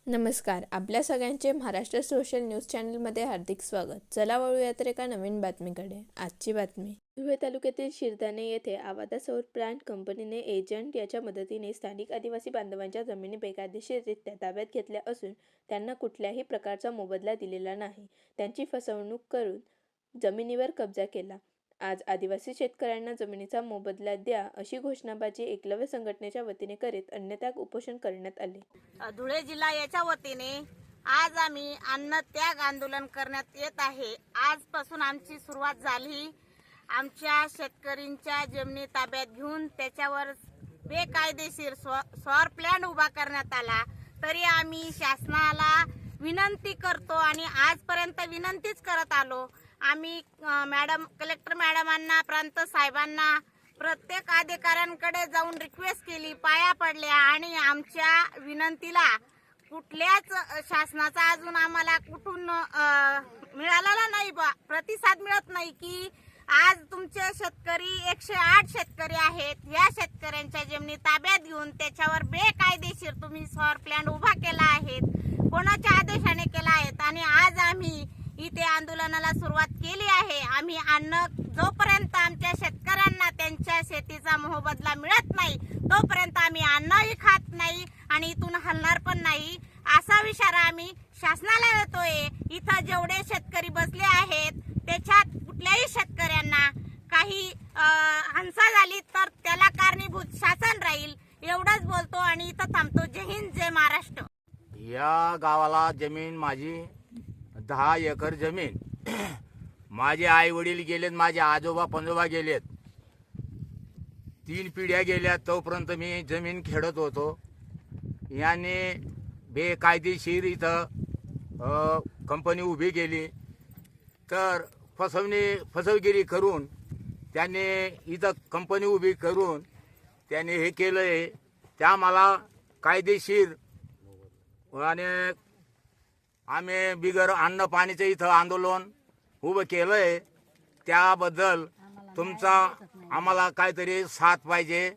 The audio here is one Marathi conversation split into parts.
नमस्कार. आपल्या सगळ्यांचे महाराष्ट्र सोशल न्यूज चॅनलमध्ये हार्दिक स्वागत. चला वळूया तर एका नवीन बातमीकडे. आजची बातमी. धुळे तालुक्यातील शिरधाने येथे आवादा सौर प्लांट कंपनीने एजंट याच्या मदतीने स्थानिक आदिवासी बांधवांच्या जमिनी बेकायदेशीररित्या ताब्यात घेतल्या असून त्यांना कुठल्याही प्रकारचा मोबदला दिलेला नाही. त्यांची फसवणूक करून जमिनीवर कब्जा केला. आज आदिवासी शेतकऱ्यांना जमिनीचा मोबदला द्या अशी घोषणाबाजी एकलव्य संघटनेच्या वतीने करीत अन्नत्याग उपोषण करण्यात आले. धुळे जिल्हा याच्या वतीने आज आम्ही अन्नत्याग आंदोलन करण्यात येत आहे. आजपासून आमची सुरुवात झाली. आमच्या शेतकऱ्यांच्या जमिनी ताब्यात घेऊन त्याच्यावर बेकायदेशीर सौर प्लांट उभा करण्यात आला. तरी आम्ही शासनाला विनंती करतो आणि आजपर्यंत विनंतीच करत आलो. आम्ही कलेक्टर मॅडमांना, प्रांत साहेबांना, प्रत्येक अधिकाऱ्यांकडे जाऊन रिक्वेस्ट केली, पाया पडल्या आणि आमच्या विनंतीला कुठल्याच शासनाचा अजून आम्हाला कुठून मिळालेला नाही, प्रतिसाद मिळत नाही. की आज तुमचे शेतकरी 108 शेतकरी आहेत, या शेतकऱ्यांच्या जमिनी ताब्यात घेऊन त्याच्यावर बेकायदेशीर तुम्ही सौर प्लांट उभा केला आहे, कोणाच्या आदेशाने केला आहे. आणि आज आम्ही इथे आंदोलनाला सुरुवात केली आहे. आम्ही जोपर्यंत आमच्या शेतकऱ्यांना त्यांच्या शेतीचा मोबदला मिळत नाही तोपर्यंत आम्ही अन्नही खात नाही आणि इथून हलणार पण नाही, असा इशारा आम्ही शासनाला देतोय. इथं जेवढे शेतकरी बसले आहेत त्याच्यात कुठल्याही शेतकऱ्यांना काही हिंसा झाली तर त्याला कारणीभूत शासन राहील, एवढंच बोलतो आणि इथं थांबतो. जय हिंद, जय महाराष्ट्र. या गावाला जमीन माझी 10 एकर जमीन. माझे आई वडील गेलेत, माझे आजोबा पंजोबा गेलेत, 3 पिढ्या गेल्यात. तोपर्यंत मी जमीन खेळत होतो. याने बेकायदेशीर इथं कंपनी उभी केली. तर फसवगिरी करून त्याने इथं कंपनी उभी करून त्याने हे केलं आहे. त्या मला कायदेशीर आणि आम्ही बिगर अन्न पाणीचं इथं आंदोलन उभं केलंय. त्याबद्दल तुमचा आम्हाला काहीतरी साथ पाहिजे.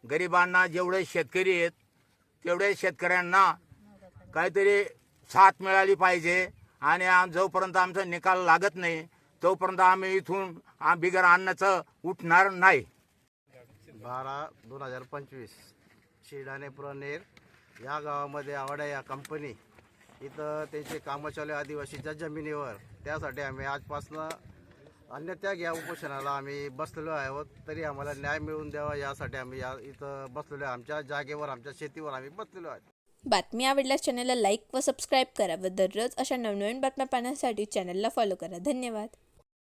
गरिबांना जेवढे शेतकरी आहेत तेवढे शेतकऱ्यांना काहीतरी साथ मिळाली पाहिजे. आणि जोपर्यंत आमचा निकाल लागत नाही तोपर्यंत आम्ही इथून बिगर अन्नाचं उठणार नाही. 12/2025 शिरधाने प्रनेर या गावामध्ये आवाडा या कंपनी इथं त्यांचे कामं चालू आदिवासीच्या जमिनीवर. त्यासाठी आम्ही आजपासून अन्नत्याग या उपोषणाला आम्ही बसलेलो आहोत. तरी आम्हाला न्याय मिळवून द्यावा यासाठी आम्ही इथं बसलेलो आहे. आमच्या जागेवर, आमच्या शेतीवर आम्ही बसलेलो आहोत. बातमी आवडल्यास चॅनलला लाईक व सबस्क्राईब करा व दररोज अशा नवनवीन बातम्या पाहण्यासाठी चॅनलला फॉलो करा. धन्यवाद.